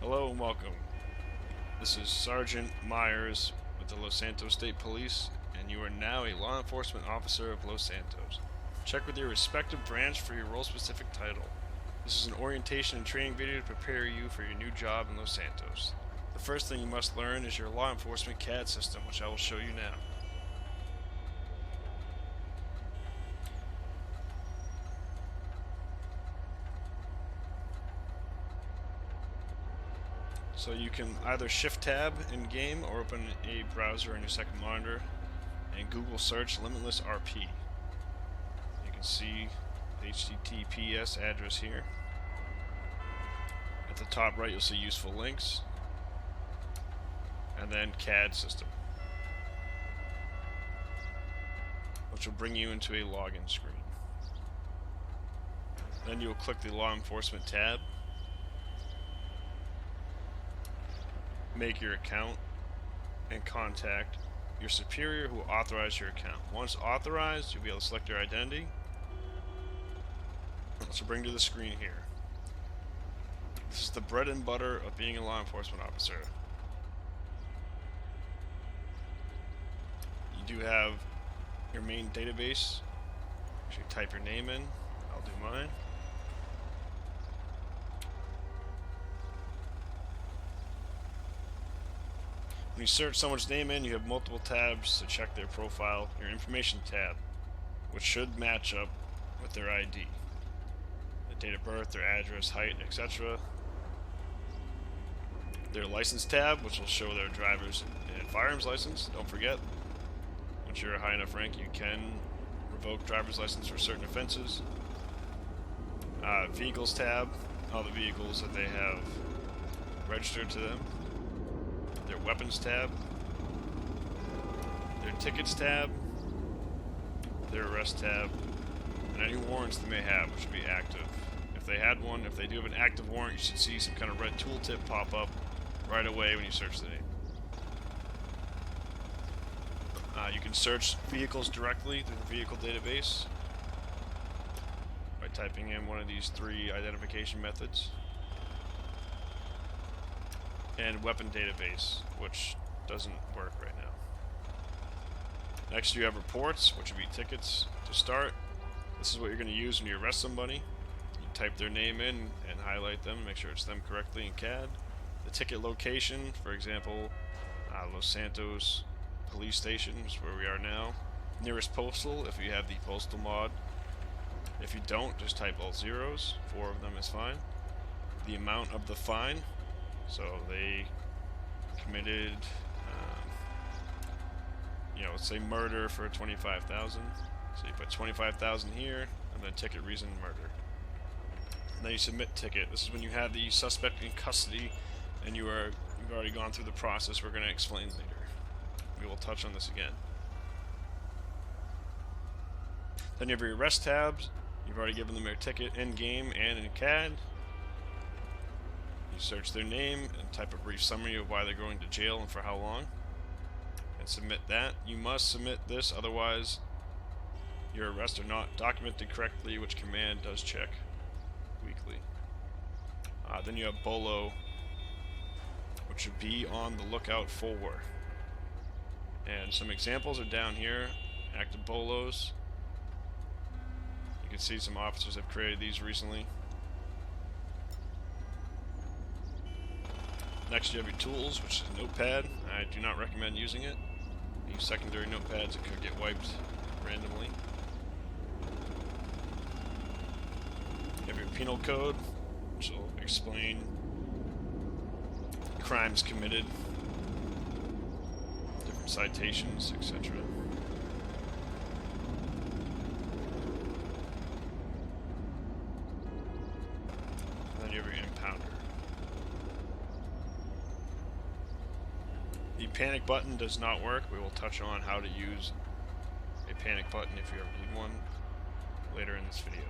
Hello and welcome. This is Sergeant Myers with the Los Santos State Police, and you are now a law enforcement officer of Los Santos. Check with your respective branch for your role-specific title. This is an orientation and training video to prepare you for your new job in Los Santos. The first thing you must learn is your law enforcement CAD system, which I will show you now. So you can either shift tab in game or open a browser on your second monitor and Google search Limitless RP. You can see the HTTPS address here. At the top right you'll see useful links and then CAD system, which will bring you into a login screen. Then you will click the law enforcement tab, make your account, and contact your superior who authorized your account. Once authorized, you'll be able to select your identity, which will bring to the screen here. This is the bread and butter of being a law enforcement officer. You do have your main database. You type your name in. I'll do mine. When you search someone's name in, you have multiple tabs to check their profile. Your information tab, which should match up with their ID. The date of birth, their address, height, etc. Their license tab, which will show their driver's and firearms license. Don't forget, once you're a high enough rank, you can revoke driver's license for certain offenses. Vehicles tab, all the vehicles that they have registered to them. Their weapons tab, their tickets tab, their arrest tab, and any warrants they may have, which should be active. If they had one, if they do have an active warrant, you should see some kind of red tooltip pop up right away when you search the name. You can search vehicles directly through the vehicle database by typing in one of these three identification methods. And weapon database, which doesn't work right now. Next you have reports, which would be tickets to start. This is what you're going to use when you arrest somebody. You type their name in and highlight them, make sure it's them correctly in CAD. The ticket location, for example, Los Santos Police Station is where we are now. Nearest postal, if you have the postal mod. If you don't, just type all zeros. 4 of them is fine. The amount of the fine. So they committed, let's say murder for 25,000. So you put 25,000 here, and then ticket reason murder. And then you submit ticket. This is when you have the suspect in custody, and you've already gone through the process we're going to explain later. We will touch on this again. Then you have your arrest tabs. You've already given them their ticket in game and in CAD. You search their name and type a brief summary of why they're going to jail and for how long, and submit that. You must submit this, otherwise your arrests are not documented correctly, which command does check weekly. Then you have BOLO, which should be on the lookout for. And some examples are down here. Active BOLOs. You can see some officers have created these recently. Next you have your tools, which is Notepad. I do not recommend using it. Use secondary notepads, it could get wiped randomly. You have your penal code, which will explain crimes committed, different citations, etc. And then you have your impounder. The panic button does not work. We will touch on how to use a panic button if you ever need one later in this video.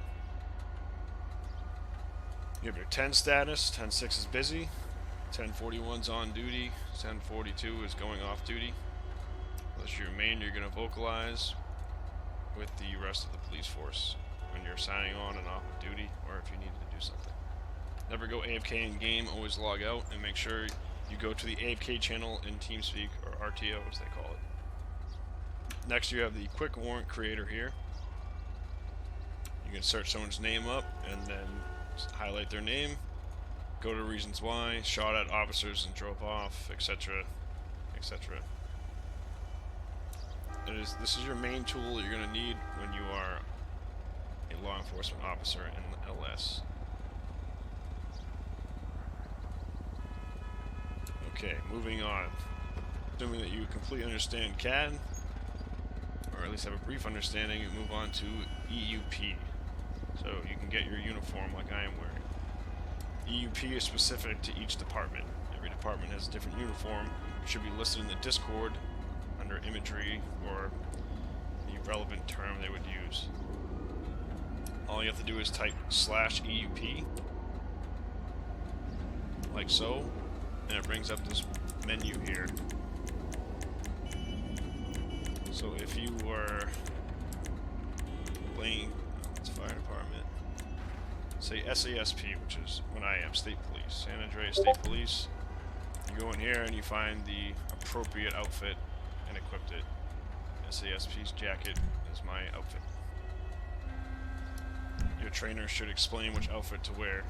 You have your 10 status. 10-6 is busy. 10-41 is on duty. 10-42 is going off duty. Unless you're main, you're going to vocalize with the rest of the police force when you're signing on and off of duty, or if you needed to do something. Never go AFK in game, always log out, and make sure you go to the AFK channel in TeamSpeak, or RTO as they call it. Next you have the quick warrant creator here. You can search someone's name up and then highlight their name, go to reasons why, shot at officers and drove off, etc., etc. This is your main tool you're going to need when you are a law enforcement officer in LS. Okay, moving on. Assuming that you completely understand CAD, or at least have a brief understanding, you move on to EUP. So you can get your uniform like I am wearing. EUP is specific to each department. Every department has a different uniform. It should be listed in the Discord under imagery or the relevant term they would use. All you have to do is type /EUP, like so, and it brings up this menu here. So if you were playing, it's fire department, say SASP, which is what I am, State Police, San Andreas State Police, you go in here and you find the appropriate outfit and equipped it. SASP's jacket is my outfit. Your trainer should explain which outfit to wear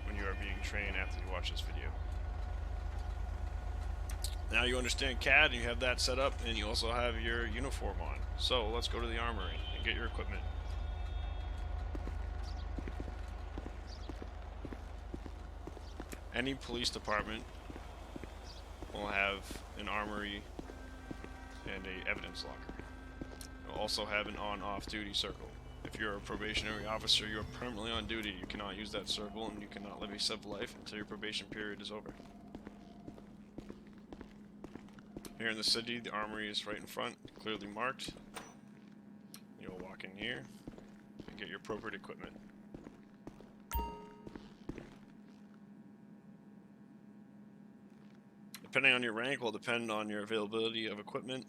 when you are being trained after you watch this video. Now you understand CAD and you have that set up, and you also have your uniform on. So let's go to the armory and get your equipment. Any police department will have an armory and a evidence locker. You'll also have an on-off duty circle. If you're a probationary officer, you're permanently on duty. You cannot use that circle and you cannot live a civil life until your probation period is over. Here in the city, the armory is right in front, clearly marked. You'll walk in here and get your appropriate equipment. Depending on your rank will depend on your availability of equipment.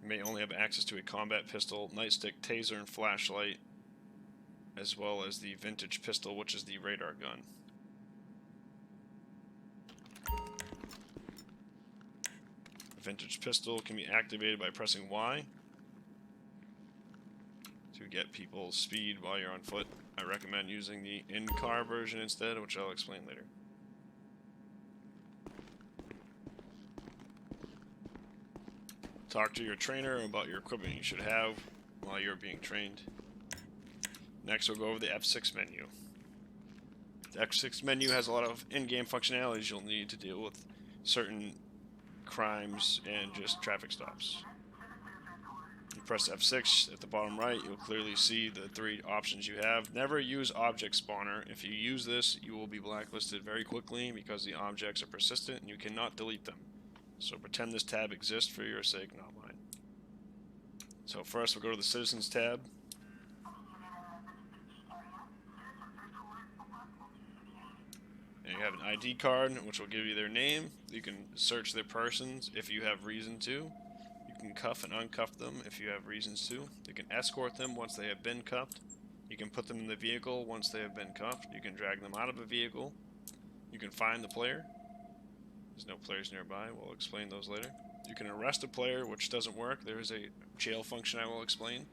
You may only have access to a combat pistol, nightstick, taser, and flashlight, as well as the vintage pistol, which is the radar gun. The vintage pistol can be activated by pressing Y to get people's speed while you're on foot. I recommend using the in-car version instead, which I'll explain later. Talk to your trainer about your equipment you should have while you're being trained. Next, we'll go over the F6 menu. The F6 menu has a lot of in-game functionalities you'll need to deal with certain crimes and just traffic stops. You press F6 at the bottom right, you'll clearly see the three options you have. Never use object spawner. If you use this, you will be blacklisted very quickly because the objects are persistent and you cannot delete them. So pretend this tab exists for your sake, not mine. So first we'll go to the Citizens tab. And you have an ID card, which will give you their name. You can search their persons if you have reason to. You can cuff and uncuff them if you have reasons to. You can escort them once they have been cuffed. You can put them in the vehicle once they have been cuffed. You can drag them out of a vehicle. You can find the player. There's no players nearby. We'll explain those later. You can arrest a player, which doesn't work. There is a jail function I will explain.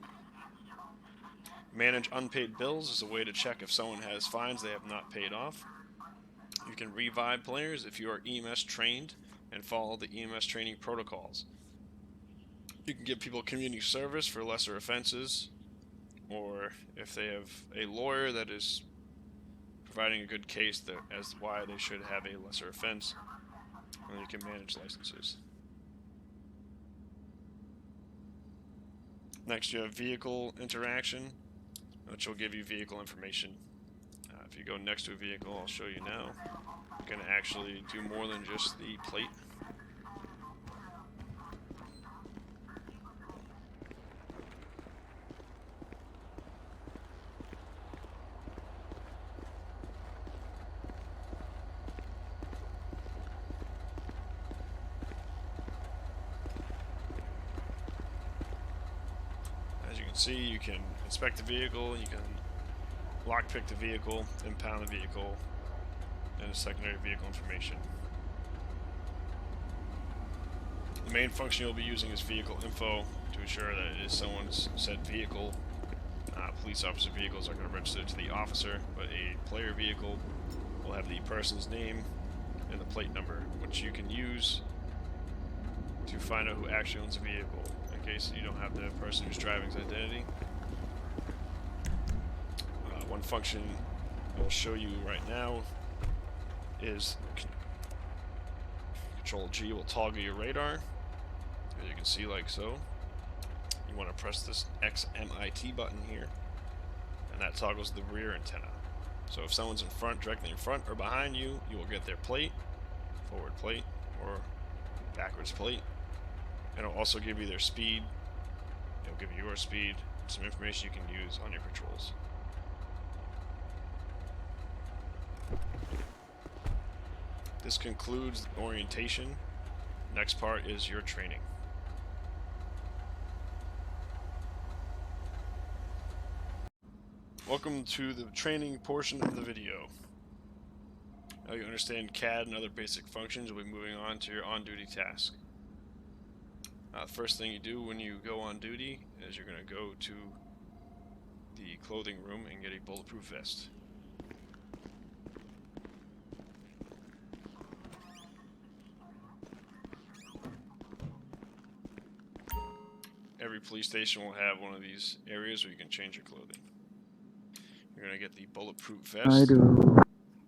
Manage unpaid bills is a way to check if someone has fines they have not paid off. You can revive players if you are EMS trained and follow the EMS training protocols. You can give people community service for lesser offenses, or if they have a lawyer that is providing a good case as why they should have a lesser offense. And you can manage licenses. Next you have vehicle interaction, which will give you vehicle information. If you go next to a vehicle, I'll show you now, you can actually do more than just the plate. As you can see, you can inspect the vehicle, you can lockpick the vehicle, impound the vehicle, and the secondary vehicle information. The main function you'll be using is vehicle info to ensure that it is someone's said vehicle. Police officer vehicles are going to register to the officer, but a player vehicle will have the person's name and the plate number, which you can use to find out who actually owns the vehicle, in case you don't have the person who's driving's identity. One function I'll show you right now is Control G will toggle your radar, as you can see, like so. You want to press this XMIT button here, and that toggles the rear antenna. So if someone's in front, directly in front or behind you, you will get their plate, forward plate, or backwards plate. And it'll also give you their speed. It'll give you your speed, some information you can use on your patrols. This concludes the orientation. Next part is your training. Welcome to the training portion of the video. Now you understand CAD and other basic functions, you'll be moving on to your on-duty task. First thing you do when you go on duty is you're going to go to the clothing room and get a bulletproof vest. Every police station will have one of these areas where you can change your clothing. You're going to get the bulletproof vest. I do.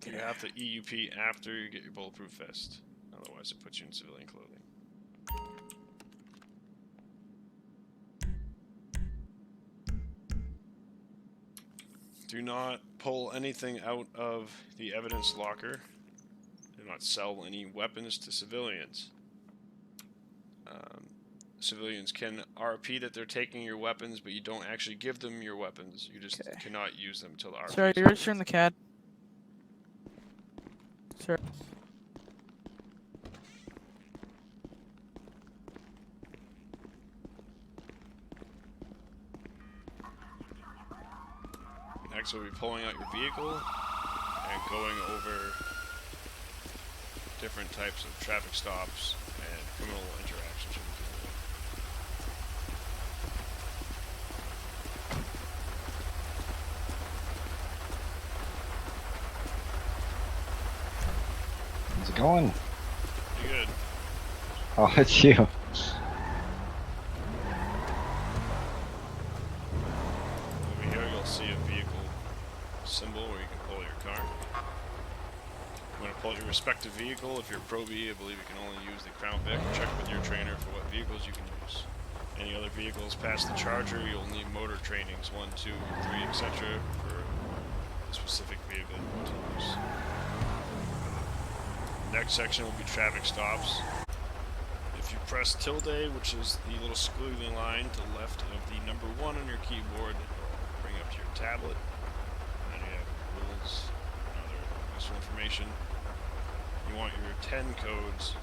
You have to EUP after you get your bulletproof vest. Otherwise it puts you in civilian clothing. Do not pull anything out of the evidence locker. Do not sell any weapons to civilians. Civilians can RP that they're taking your weapons, but you don't actually give them your weapons. You just cannot use them till the RP. Sorry, you're registering the CAD. Sir. Next, we'll be pulling out your vehicle and going over different types of traffic stops and criminal interactions with the vehicle. How's it going? Pretty good. Oh, it's you. Over here, you'll see a vehicle symbol where you can pull your car. I'm going to pull out your respective vehicle. If you're Pro B, I believe you can only use the Crown Vic. Check with your trainer for what vehicles you can use. Any other vehicles past the Charger, you'll need motor trainings 1, 2, 3, etc. for a specific vehicle you want to use. Next section will be traffic stops. If you press tilde, which is the little squiggly line to the left of the number 1 on your keyboard, it'll bring up to your tablet. And you have rules and other useful information. You want your 10 codes.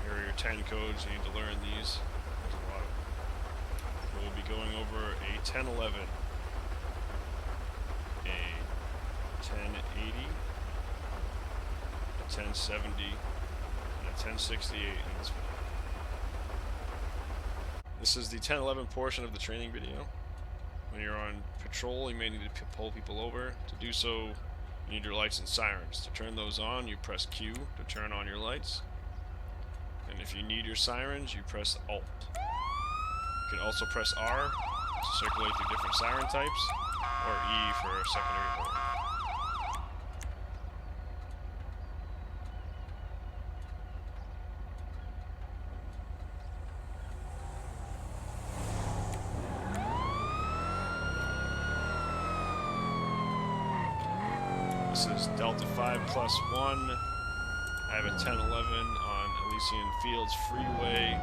Here are your 10 codes. You need to learn these. There's a lot of them. We'll be going over a 1011, a 1080, a 1070, and a 1068 in this video. This is the 1011 portion of the training video. When you're on patrol, you may need to pull people over. To do so, you need your lights and sirens. To turn those on, you press Q to turn on your lights. And if you need your sirens, you press Alt. You can also press R to circulate through different siren types, or E for secondary horn. This is Delta 5+1. I have a 1011 on Elysian Fields Freeway.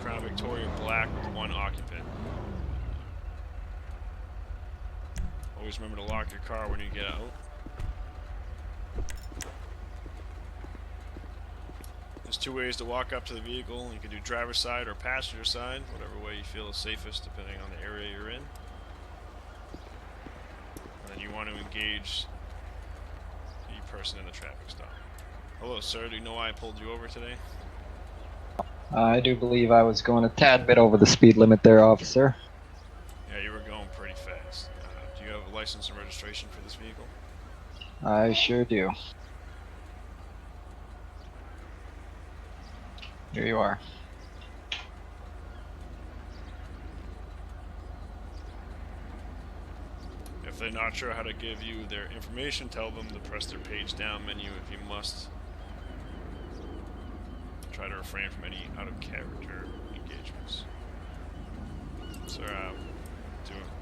Crown Victoria Black with 1 occupant. Always remember to lock your car when you get out. There's 2 ways to walk up to the vehicle. You can do driver's side or passenger side, whatever way you feel is safest depending on the area you're in. Then you want to engage the person in the traffic stop. Hello, sir. Do you know why I pulled you over today? I do believe I was going a tad bit over the speed limit there, officer. Yeah, you were going pretty fast. Do you have a license and registration for this vehicle? I sure do. Here you are. If they're not sure how to give you their information, tell them to press their page down menu if you must. Try to refrain from any out-of-character engagements. Sir,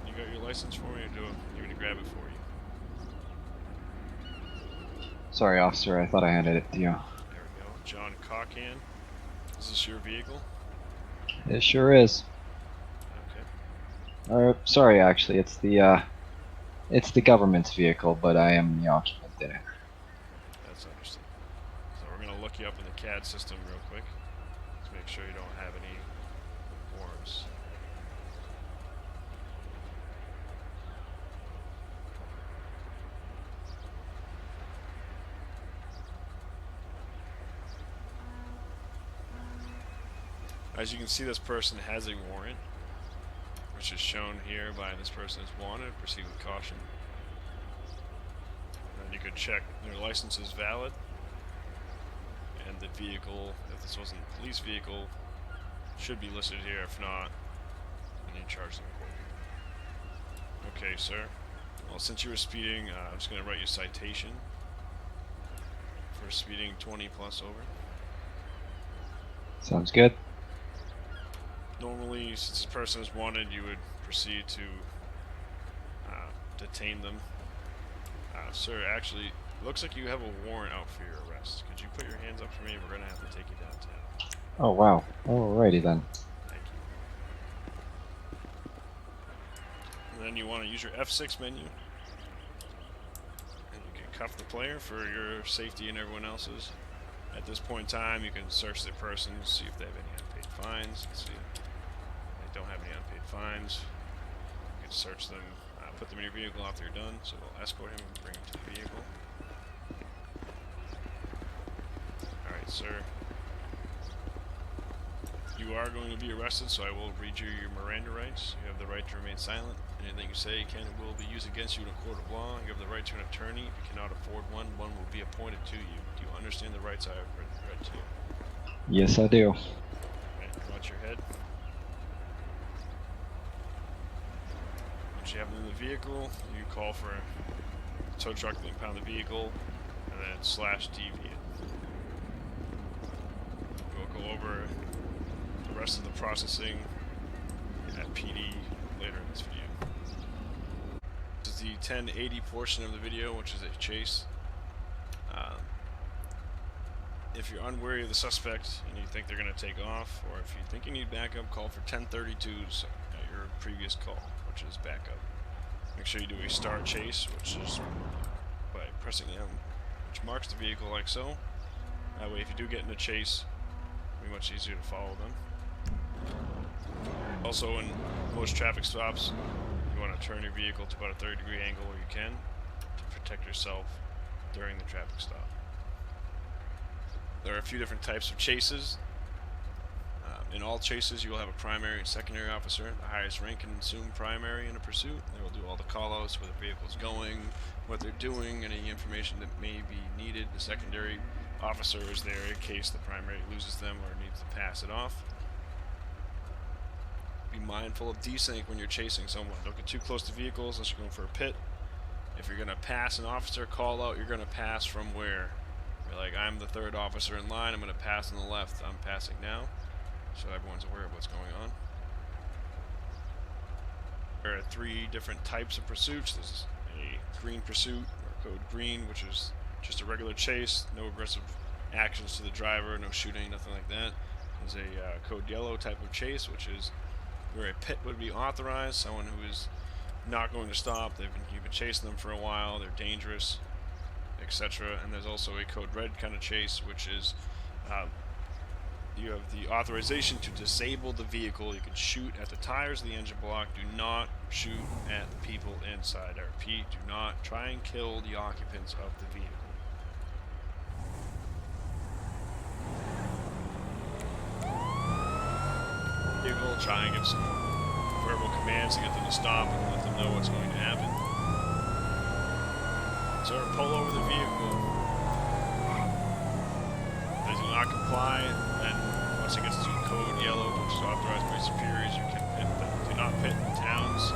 you got your license for me, or do you want me to grab it for you? Sorry, officer. I thought I handed it to you. There we go. John Cochan. Is this your vehicle? It sure is. Okay. Sorry, actually, it's the government's vehicle, but I am the occupant in it. That's understood. So we're going to look you up in the CAD system real quick. Let's make sure you don't have any warrants. As you can see, this person has a warrant, which is shown here by this person is wanted. Proceed with caution. And you could check their license is valid, and the vehicle, if this wasn't a police vehicle, should be listed here. If not, then you charge them accordingly. Okay, sir. Well, since you were speeding, I'm just going to write you a citation for speeding 20 plus over. Sounds good. Normally, since this person is wanted, you would proceed to detain them. Sir, actually, looks like you have a warrant out for your arrest. Could you put your hands up for me? We're going to have to take you downtown. Oh, wow. Alrighty then. Thank you. And then you want to use your F6 menu. And you can cuff the player for your safety and everyone else's. At this point in time, you can search the person, see if they have any unpaid fines. Let's see. They don't have any unpaid fines. You can search them, put them in your vehicle after you're done. So we'll escort him and bring him to the vehicle. Alright, sir. You are going to be arrested, so I will read you your Miranda rights. You have the right to remain silent. Anything you say can and will be used against you in a court of law. You have the right to an attorney. If you cannot afford one, one will be appointed to you. Do you understand the rights I have read to you? Yes, I do. Right, watch your head. Once you have them in the vehicle, you call for a tow truck to impound the vehicle, and then /deviate. We'll go over the rest of the processing at PD later in this video. This is the 1080 portion of the video, which is a chase. If you're unwary of the suspect and you think they're going to take off, or if you think you need backup, call for 1032s at your previous call, which is backup. Make sure you do a start chase, which is by pressing M, which marks the vehicle like so. That way, if you do get in a chase, it'll be much easier to follow them. Also, in most traffic stops, you want to turn your vehicle to about a 30-degree angle where you can to protect yourself during the traffic stop. There are a few different types of chases. In all chases, you will have a primary and secondary officer. The highest rank can assume primary in a pursuit. They will do all the call-outs, where the vehicle is going, what they're doing, any information that may be needed. The secondary officer is there in case the primary loses them or needs to pass it off. Be mindful of desync when you're chasing someone. Don't get too close to vehicles unless you're going for a pit. If you're going to pass an officer call out, you're going to pass from where? You're like, I'm the third officer in line, I'm going to pass on the left, I'm passing now. So everyone's aware of what's going on. There are 3 different types of pursuits. There's a green pursuit, or code green, which is just a regular chase, no aggressive actions to the driver, no shooting, nothing like that. There's a code yellow type of chase, which is where a pit would be authorized, someone who is not going to stop, you've been chasing them for a while, they're dangerous, etc. And there's also a code red kind of chase, which is You have the authorization to disable the vehicle. You can shoot at the tires of the engine block. Do not shoot at the people inside. I repeat, do not try and kill the occupants of the vehicle. Vehicle, try and give some verbal commands to get them to stop and let them know what's going to happen. Sir, pull over the vehicle. If they do not comply, then once it gets to code yellow, which is authorized by superiors, you can pit them. Do not pit in towns.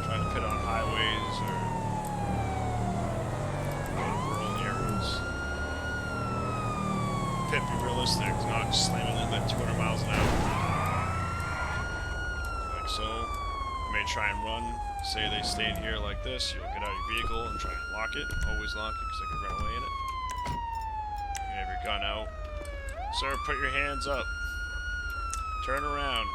Try to pit on highways or go to rural areas. Pit, be realistic. Do not just slam it in at 200 miles an hour. Like so. You may try and run. Say they stand here like this. You'll get out of your vehicle and try and lock it. Always lock it because they can run away in it. You have your gun out. Sir, put your hands up. Turn around.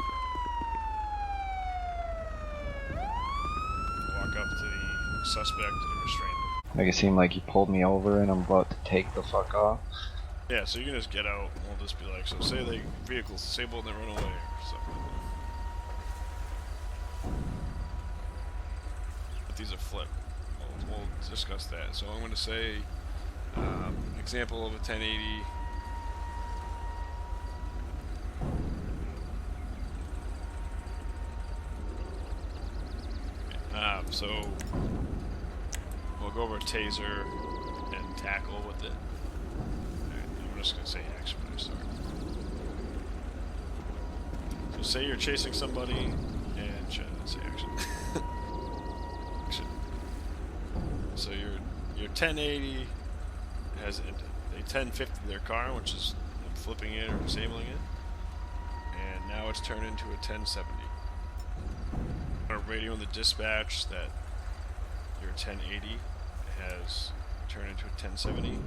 Walk up to the suspect and restrain them. Make it seem like you pulled me over and I'm about to take the fuck off. Yeah, so you can just get out and we'll just be like, so say the vehicle's disabled and they run away or something like that. But these are flipped. We'll discuss that. So I'm going to say, example of a 1080. So we'll go over a taser and tackle with it. Alright, I'm just going to say action when I start. So say you're chasing somebody and say action. Action. So your 1080 has a 1050 their car, which is flipping it or disabling it, and now it's turned into a 1070. Radio in the dispatch that your 1080 has turned into a 1070.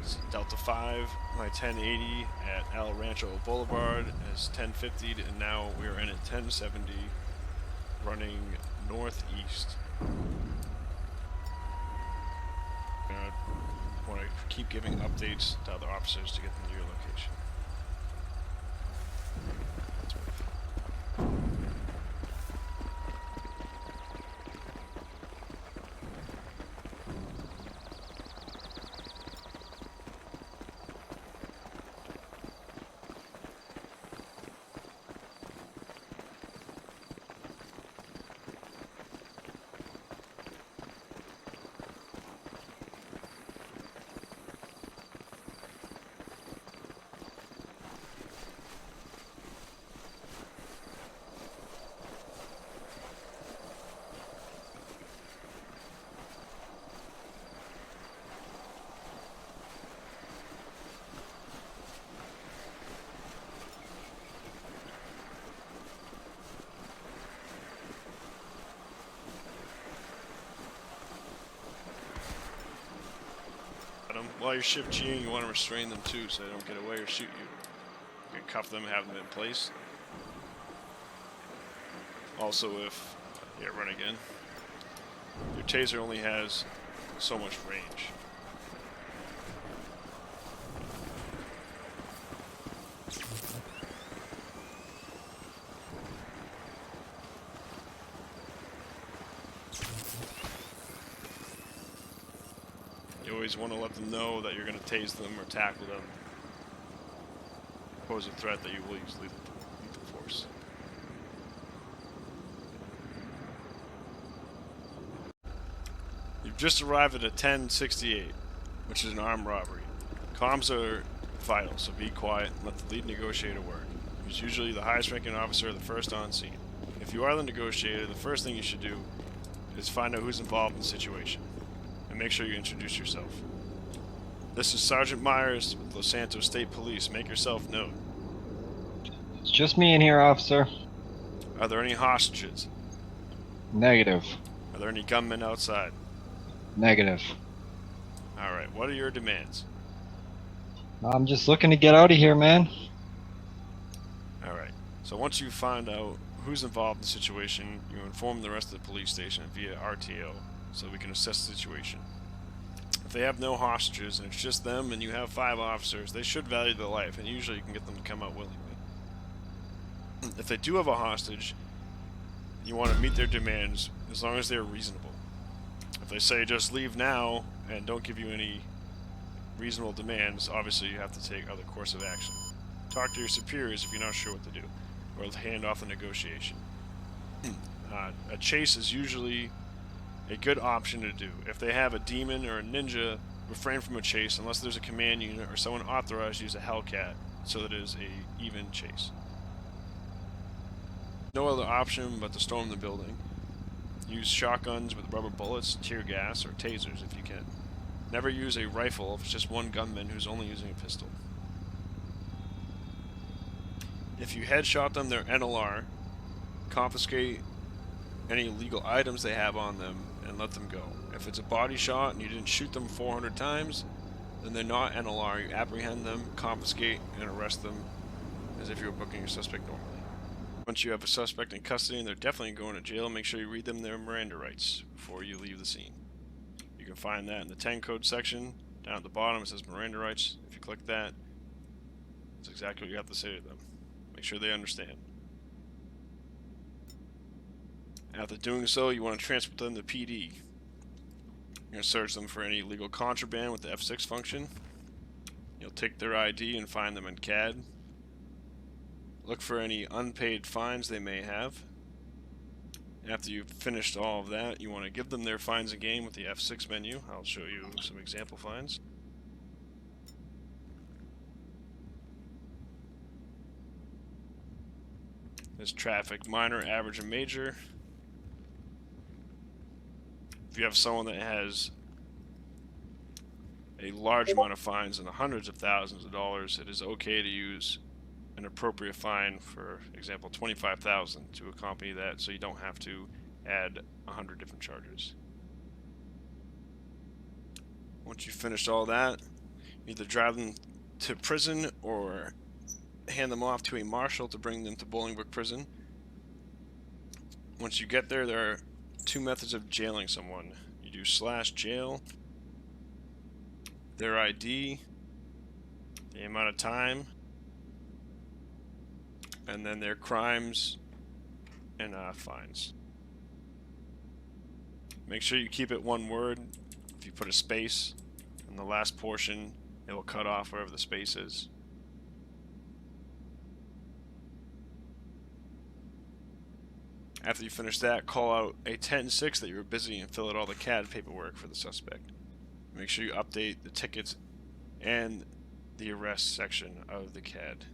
It's Delta 5, my 1080 at El Rancho Boulevard is 1050, and now we are in a 1070 running northeast. I want to keep giving updates to other officers to get them to your location. While you're shift G'ing, you want to restrain them too so they don't get away or shoot you. You can cuff them, have them in place. Also, if run again. Your taser only has so much range. You always want to let them know that you're going to tase them or tackle them. Pose a threat that you will use lethal force. You've just arrived at a 1068, which is an armed robbery. Comms are vital, so be quiet and let the lead negotiator work. He's usually the highest ranking officer, the first on scene. If you are the negotiator, the first thing you should do is find out who's involved in the situation. And make sure you introduce yourself. This is Sergeant Myers with Los Santos State Police. Make yourself known. It's just me in here, officer. Are there any hostages? Negative. Are there any gunmen outside? Negative. Alright, what are your demands? I'm just looking to get out of here, man. Alright, so once you find out who's involved in the situation, you inform the rest of the police station via RTO so we can assess the situation. If they have no hostages and it's just them and you have 5 officers, they should value their life, and usually you can get them to come out willingly. If they do have a hostage, you want to meet their demands as long as they're reasonable. If they say just leave now and don't give you any reasonable demands, obviously you have to take other course of action. Talk to your superiors if you're not sure what to do, or hand off the negotiation. A chase is usually a good option to do. If they have a demon or a ninja, refrain from a chase unless there's a command unit or someone authorized to use a Hellcat, so that it is a even chase. No other option but to storm the building. Use shotguns with rubber bullets, tear gas, or tasers if you can. Never use a rifle if it's just one gunman who's only using a pistol. If you headshot them, their NLR, confiscate any illegal items they have on them and let them go. If it's a body shot and you didn't shoot them 400 times, then they're not NLR. You apprehend them, confiscate, and arrest them as if you were booking a suspect normally. Once you have a suspect in custody and they're definitely going to jail, make sure you read them their Miranda rights before you leave the scene. You can find that in the 10 code section. Down at the bottom it says Miranda rights. If you click that, that's exactly what you have to say to them. Make sure they understand. After doing so, you want to transport them to PD. You're going to search them for any illegal contraband with the F6 function. You'll take their ID and find them in CAD. Look for any unpaid fines they may have. After you've finished all of that, you want to give them their fines again with the F6 menu. I'll show you some example fines. There's traffic, minor, average, and major. If you have someone that has a large amount of fines in the hundreds of thousands of dollars, it is okay to use an appropriate fine, for example, $25,000 to accompany that, so you don't have to add 100 different charges. Once you've finished all that, either drive them to prison or hand them off to a marshal to bring them to Bolingbroke Prison. Once you get there, there are 2 methods of jailing someone. You do /jail, their ID, the amount of time, and then their crimes and fines. Make sure you keep it one word. If you put a space in the last portion, it will cut off wherever the space is. After you finish that, call out a 10-6 that you were busy and fill out all the CAD paperwork for the suspect. Make sure you update the tickets and the arrest section of the CAD.